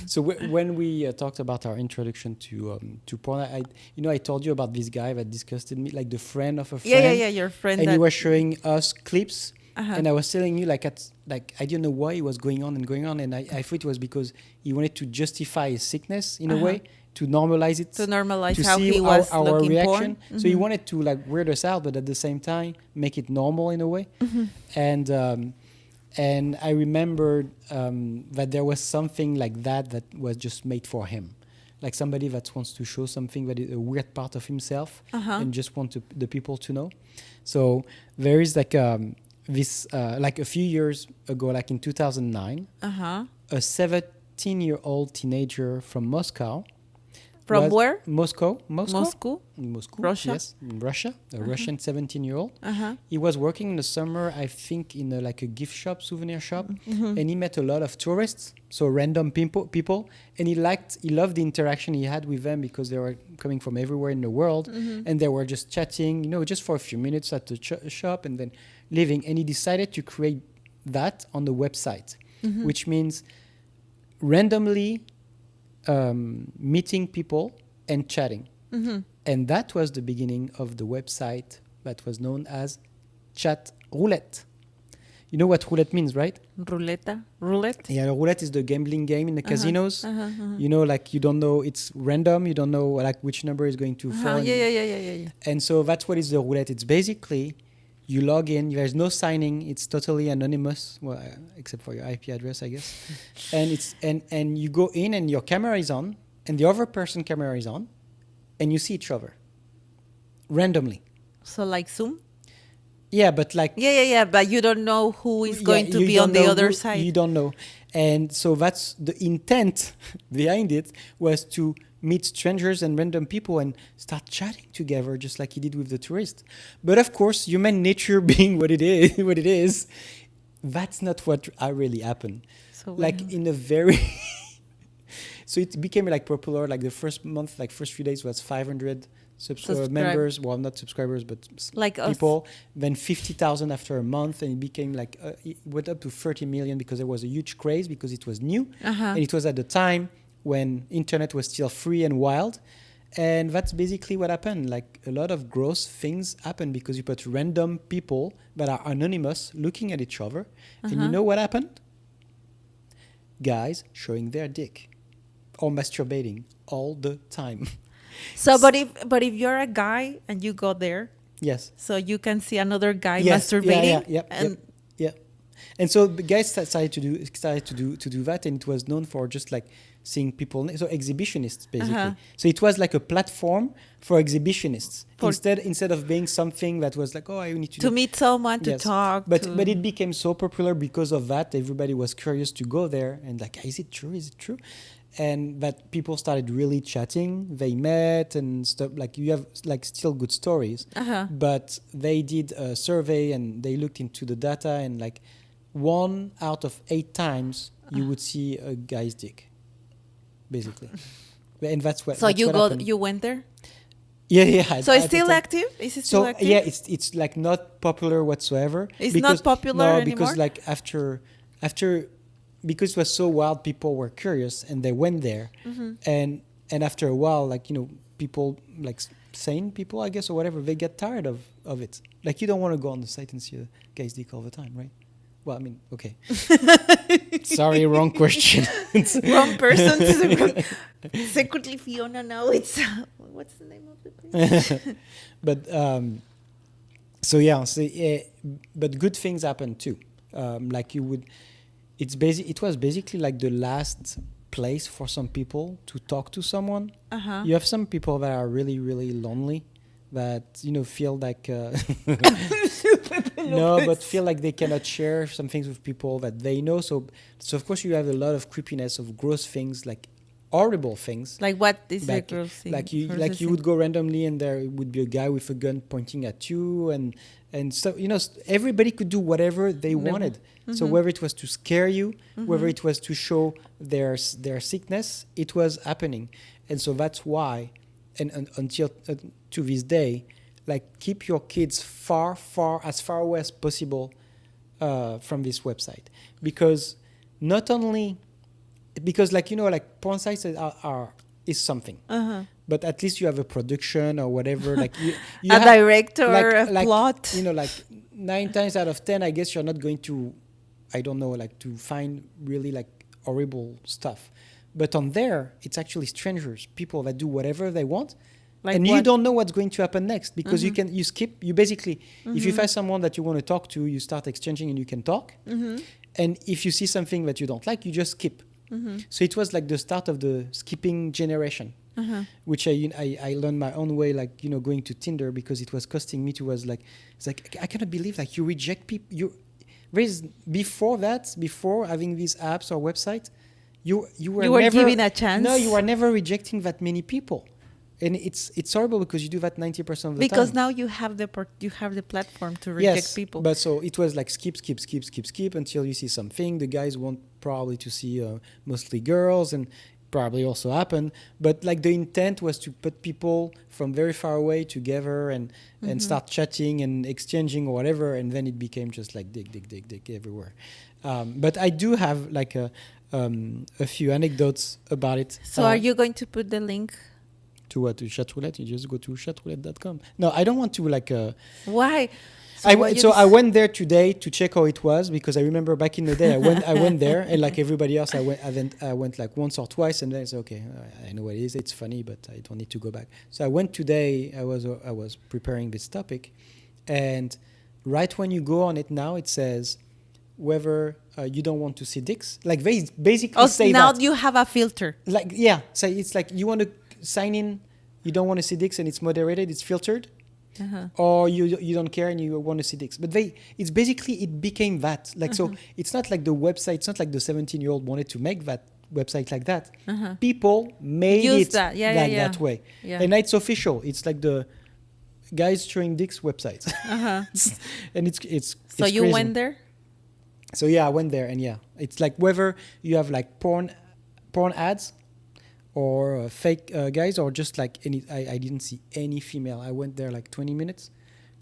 So when we talked about our introduction to porn, I told you about this guy that disgusted me, like the friend of a friend. Yeah. Your friend And that. he was showing us clips, Uh-huh. and I was telling you like I didn't know why it was going on, and I thought it was because he wanted to justify his sickness in a way, to normalize it, To normalize to how see he was our looking reaction. porn. So he wanted to like weird us out, but at the same time make it normal in a way. And I remembered that there was something like that was just made for him, like somebody that wants to show something that is a weird part of himself and just want the people to know. So there is like this like a few years ago, like in 2009, a 17-year-old teenager from Moscow. From where? Moscow. Moscow? Russia? Yes, in Russia. A Russian 17-year-old. He was working in the summer, I think, in like a gift shop, souvenir shop, and he met a lot of tourists, so random people, and he loved the interaction he had with them because they were coming from everywhere in the world, and they were just chatting, just for a few minutes at the shop and then leaving. And he decided to create that on the website, which means randomly meeting people and chatting. And that was the beginning of the website that was known as ChatRoulette. You know what roulette means, right? Roulette? Yeah, roulette is the gambling game in the casinos. Like you don't know, it's random. You don't know like which number is going to fall. Yeah. And so that's what is the roulette. It's basically you log in, there's no signing, it's totally anonymous, well, except for your IP address, I guess. And you go in and your camera is on and the other person's camera is on and you see each other randomly. So like Zoom? Yeah, but like... Yeah, but you don't know who is going to be on the other side. You don't know. And so that's the intent behind it, was to meet strangers and random people and start chatting together, just like he did with the tourist. But of course, human nature being what it is, that's not what really happened. So like in a very... So it became like popular, like the first month, like first few days was 500 members, well, not subscribers, but like people. Us. Then 50,000 after a month, and it became like it went up to 30 million because there was a huge craze because it was new, and it was at the time when internet was still free and wild, and that's basically what happened. Like a lot of gross things happen because you put random people that are anonymous looking at each other, and you know what happened? Guys showing their dick or masturbating all the time. So, but if you're a guy and you go there, yes, so you can see another guy masturbating. Yeah. And so the guys started to do that, and it was known for just like seeing people. So exhibitionists basically. So it was like a platform for exhibitionists instead of being something that was like, oh, I need to meet someone, to talk. But it became so popular because of that. Everybody was curious to go there and like, is it true? And that people started really chatting, they met and stuff. Like you have like still good stories, but they did a survey and they looked into the data, and like 1 out of 8 times you would see a guy's dick, basically. And that's what. So that's you went there? Yeah. So it's still active? Is it still active? Yeah, it's like not popular whatsoever. It's not popular anymore? Because like after because it was so wild, people were curious and they went there, and after a while, like people, like sane people, I guess, or whatever, they get tired of it. Like you don't want to go on the site and see a guy's dick all the time, right? Well, I mean, okay. Sorry, wrong question. Wrong person. Secretly, Fiona now it's what's the name of the place? But so yeah, but good things happen too. Like you would. It was basically like the last place for some people to talk to someone. You have some people that are really, really lonely, that feel like but feel like they cannot share some things with people that they know. So of course you have a lot of creepiness, of gross things, like horrible things. Like what is the gross thing? Like you would go randomly and there would be a guy with a gun pointing at you, and so everybody could do whatever they wanted. So whether it was to scare you, whether it was to show their sickness, it was happening. And so that's why, and until to this day, like keep your kids as far away as possible from this website, because not only because like, like porn sites is something. But at least you have a production or whatever. Like you a have, director, a plot. 9 times out of 10, I guess you're not going to, I don't know, like to find really like horrible stuff. But on there, it's actually strangers, people that do whatever they want. Like and you don't know what's going to happen next because you skip. You basically, if you find someone that you want to talk to, you start exchanging and you can talk. And if you see something that you don't like, you just skip. So it was like the start of the skipping generation. Which I learned my own way, like, going to Tinder because it was costing me it's like, I cannot believe like you reject people. Before having these apps or websites, you were never giving a chance. No, you were never rejecting that many people. And it's horrible because you do that 90% of the time. Because now you have the platform to reject people. But so it was like skip until you see something. The guys want probably to see mostly girls, and probably also happened. But like the intent was to put people from very far away together and start chatting and exchanging or whatever. And then it became just like dig everywhere. But I do have like a few anecdotes about it. So are you going to put the link? To what? To ChatRoulette? You just go to chatroulette.com. No, I don't want to like... Why? I went there today to check how it was because I remember back in the day I went there and like everybody else I went like once or twice and then it's okay. I know what it is. It's funny, but I don't need to go back. So I went today. I was preparing this topic, and right when you go on it now, it says whether you don't want to see dicks. Like they basically say now that. You have a filter. Like so it's like you want to sign in, you don't want to see dicks and it's moderated, it's filtered, or you don't care and you want to see dicks. But it's basically, it became that. Like so, it's not like the website. It's not like the 17-year-old wanted to make that website like that. People made it that way, and it's official. It's like the guys showing dicks website, and it's. So you crazy. went there. So I went there, and it's like whether you have like porn ads. Or fake guys, or just like any. I didn't see any female. I went there like 20 minutes,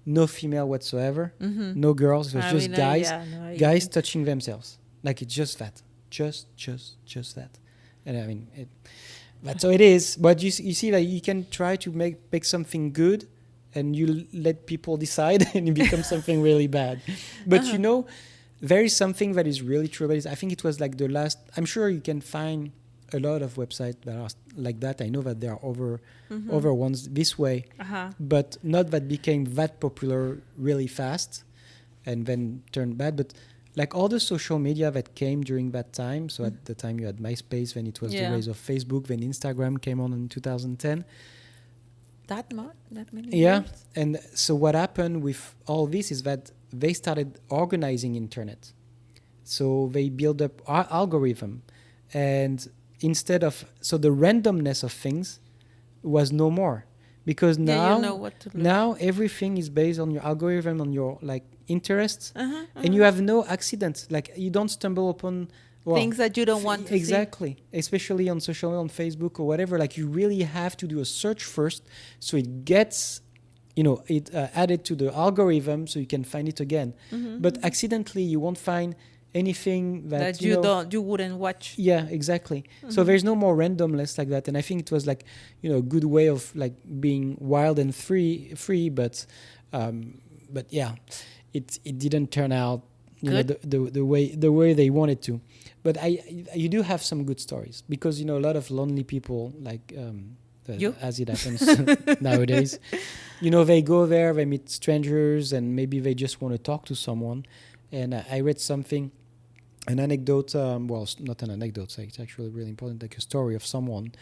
no female whatsoever, no girls. It was just guys, guys touching themselves. Like it's just that, just that. And I mean, that's how it is. But you see that you can try to make something good, and you let people decide, and it becomes something really bad. But there is something that is really true about it. I think it was like the last. I'm sure you can find a lot of websites that are like that. I know that there are over ones this way, but not that became that popular really fast and then turned bad. But like all the social media that came during that time, so at the time you had MySpace, then it was the rise of Facebook, then Instagram came on in 2010. That many years? And so what happened with all this is that they started organizing internet. So they built up algorithm, and instead of, so the randomness of things was no more, because now you know what to look. Now everything is based on your algorithm, on your like interests, and you have no accidents. Like you don't stumble upon things that you don't want to see. Especially on social media, on Facebook or whatever. Like you really have to do a search first, so it gets added to the algorithm, so you can find it again. But accidentally you won't find anything that you wouldn't watch. Yeah, exactly. So there's no more randomness like that, and I think it was like a good way of like being wild and free, but it didn't turn out the way they wanted to. But you do have some good stories, because a lot of lonely people like as it happens nowadays, they go there, they meet strangers, and maybe they just want to talk to someone. And I read an anecdote, not an anecdote, it's actually really important, like a story of someone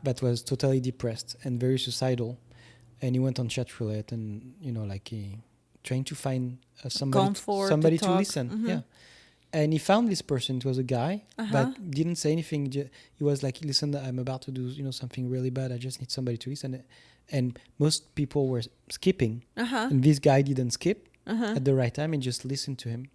that was totally depressed and very suicidal, and he went on ChatRoulette and he trying to find somebody to listen. And he found this person. It was a guy that didn't say anything. He was like, listen, I'm about to do something really bad, I just need somebody to listen. And most people were skipping, and this guy didn't skip at the right time and just listen to him.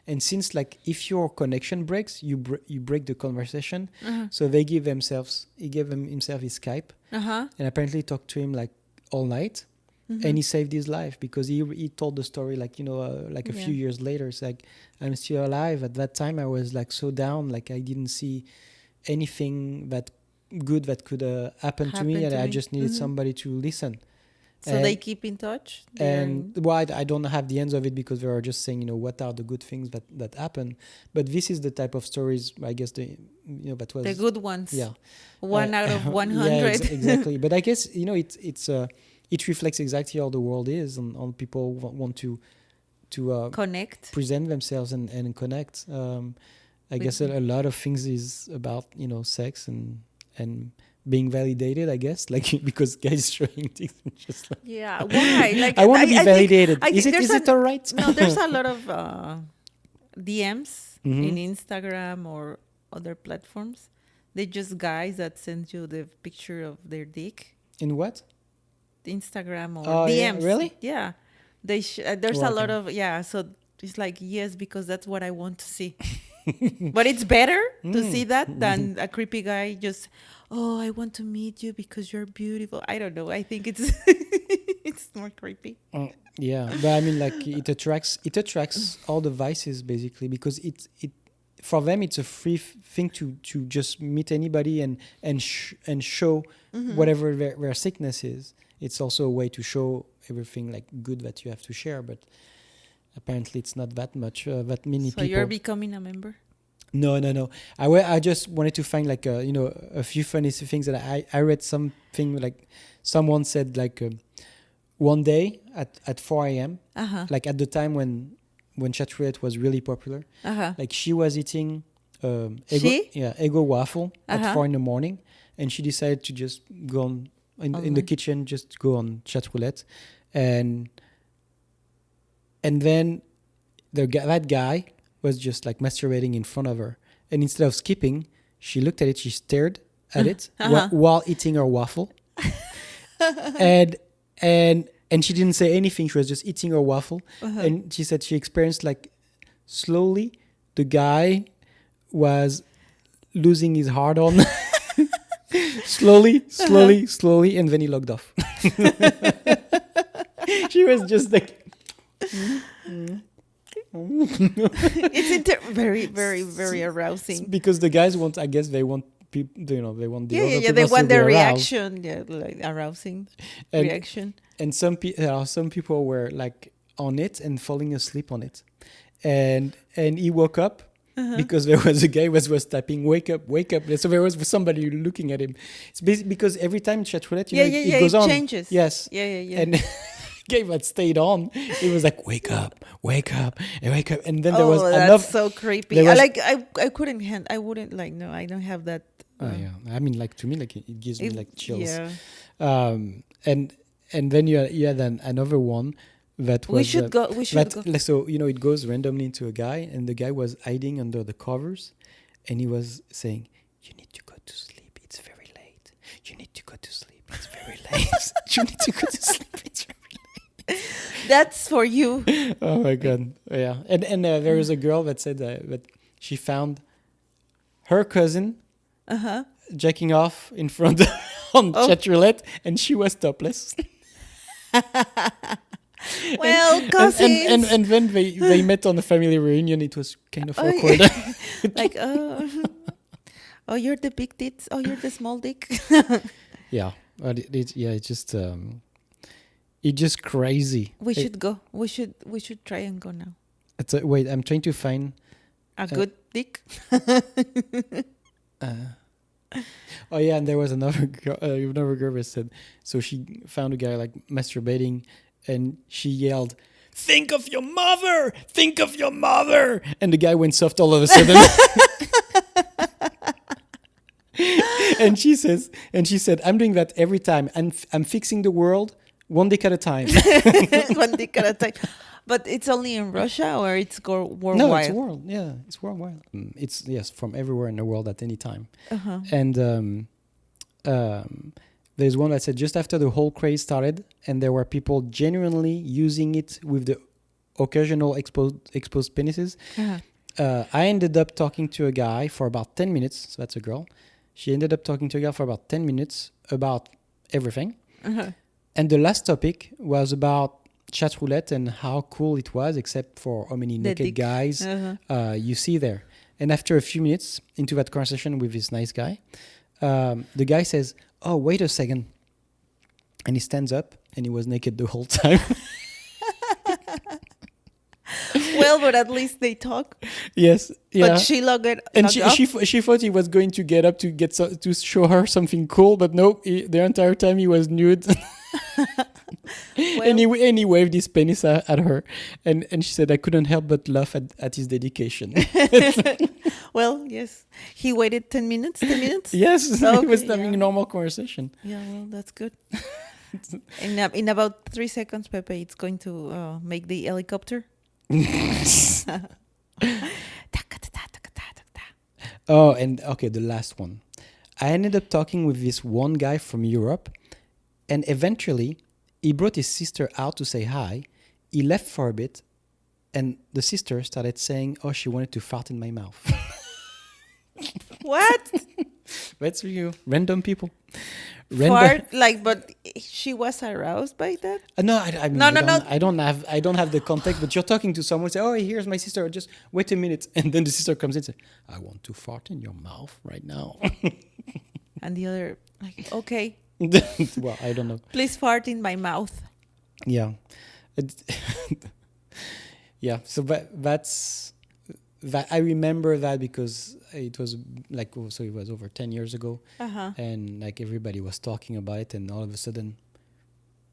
And since like if your connection breaks, you break the conversation. So he gave himself his Skype, and apparently talked to him like all night. and he saved his life because he told the story like like a few years later. It's like, I'm still alive. At that time I was like so down, like I didn't see anything that good that could happen to me, and I just needed somebody to listen. So they keep in touch? And I don't have the ends of it because they are just saying, what are the good things that happen. But this is the type of stories, I guess, that was... The good ones. Yeah. 1 out of 100. Yeah, exactly. But I guess, it reflects exactly how the world is, and people want to connect, present themselves and connect. I guess a lot of things is about, sex and being validated, I guess, like because guys showing things just like, yeah, why? Like I want to be validated. Is it all right? No, there's a lot of DMs in Instagram or other platforms. They're just guys that send you the picture of their dick. In what? Instagram or Yeah, DMs. really? Yeah, there's a lot of so it's like, yes, because that's what I want to see. But it's better to see that than a creepy guy just, oh, I want to meet you because you're beautiful. I don't know. I think it's it's more creepy. Yeah, but I mean, like it attracts all the vices basically, because it for them it's a free thing to just meet anybody and show whatever their sickness is. It's also a way to show everything like good that you have to share, but apparently it's not that much that many people. So you're becoming a member? No. I just wanted to find like a few funny things that I read something like someone said like one day at 4 a.m. Like at the time when ChatRoulette was really popular, like she was eating Eggo waffle at 4 a.m, and she decided to just go on in the kitchen, just go on ChatRoulette, and then that guy was just like masturbating in front of her, and instead of skipping, she looked at it, she stared at it while eating her waffle, and she didn't say anything. She was just eating her waffle, and she said she experienced like slowly the guy was losing his heart on. slowly, and then he logged off. She was just like... It's very, very, very arousing. Because the guys want, I guess they want people, they want the other people they want their aroused. reaction, like arousing reaction. And some people were like on it and falling asleep on it, and he woke up because there was a guy was typing wake up, so there was somebody looking at him. It's basically because every time ChatRoulette, it goes on, changes. Yes, and guy that stayed on, it was like wake up, and then there was that's so creepy. I couldn't I wouldn't like, no, I don't have that. Yeah, I mean, like to me, like it gives me like chills. Yeah. And then you had another one that was... We should go. Like, so, it goes randomly into a guy, and the guy was hiding under the covers, and he was saying, "You need to go to sleep. It's very late. You need to go to sleep. It's very late. You need to go to sleep. It's very late." That's for you. Oh my God. Yeah. And there was a girl that said that she found her cousin jacking off in front on ChatRoulette, and she was topless. Well, cousins. And then they met on a family reunion. It was kind of awkward. Like, oh, you're the big tits. Oh, you're the small dick. Yeah. It's just crazy. We should go. We should try and go now. Wait, I'm trying to find a good dick. Oh yeah, and there was another girl that said, so she found a guy like masturbating, and she yelled, "Think of your mother! Think of your mother!" And the guy went soft all of a sudden. and she said, "I'm doing that every time. I'm fixing the world one dick at a time." One dick at a time. But it's only in Russia, or it's worldwide? No, it's world. Yeah, it's worldwide. It's from everywhere in the world at any time. And there's one that said just after the whole craze started, and there were people genuinely using it with the occasional exposed penises. I ended up talking to a guy for about 10 minutes. So that's a girl. She ended up talking to a guy for about 10 minutes about everything. And the last topic was about ChatRoulette and how cool it was, except for how many naked guys you see there. And after a few minutes into that conversation with this nice guy, the guy says, "Oh, wait a second." And he stands up and he was naked the whole time. Well, but at least they talk. Yes. Yeah. But she logged and off. she thought he was going to get up to to show her something cool, but no, the entire time he was nude. Well, and he waved his penis at her, and she said, "I couldn't help but laugh at his dedication." well, yes. He waited 10 minutes? 10 minutes? Yes, Okay, he was having a normal conversation. Yeah, well, that's good. In about 3 seconds, Pepe, it's going to make the helicopter. Oh, and okay, the last one. I ended up talking with this one guy from Europe, and eventually he brought his sister out to say hi. He left for a bit, and the sister started saying, "Oh, she wanted to fart in my mouth." What? That's for you, random people. Fart, but she was aroused by that? No, I mean, No. I don't have the context. But you're talking to someone, say, "Oh, here's my sister. Just wait a minute," and then the sister comes in and says, "I want to fart in your mouth right now." And the other, okay. Well, I don't know. Please fart in my mouth. Yeah, yeah. So that's that. I remember that because it was so it was over 10 years ago, and everybody was talking about it, and all of a sudden,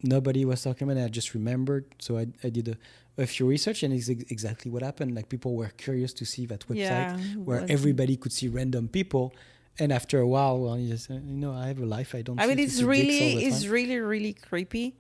nobody was talking about it. I just remembered, so I did a few research, and it's exactly what happened. People were curious to see that website where everybody could see random people. And after a while, well, you just I have a life. I don't. I mean, it's see dicks all the really, time. really creepy.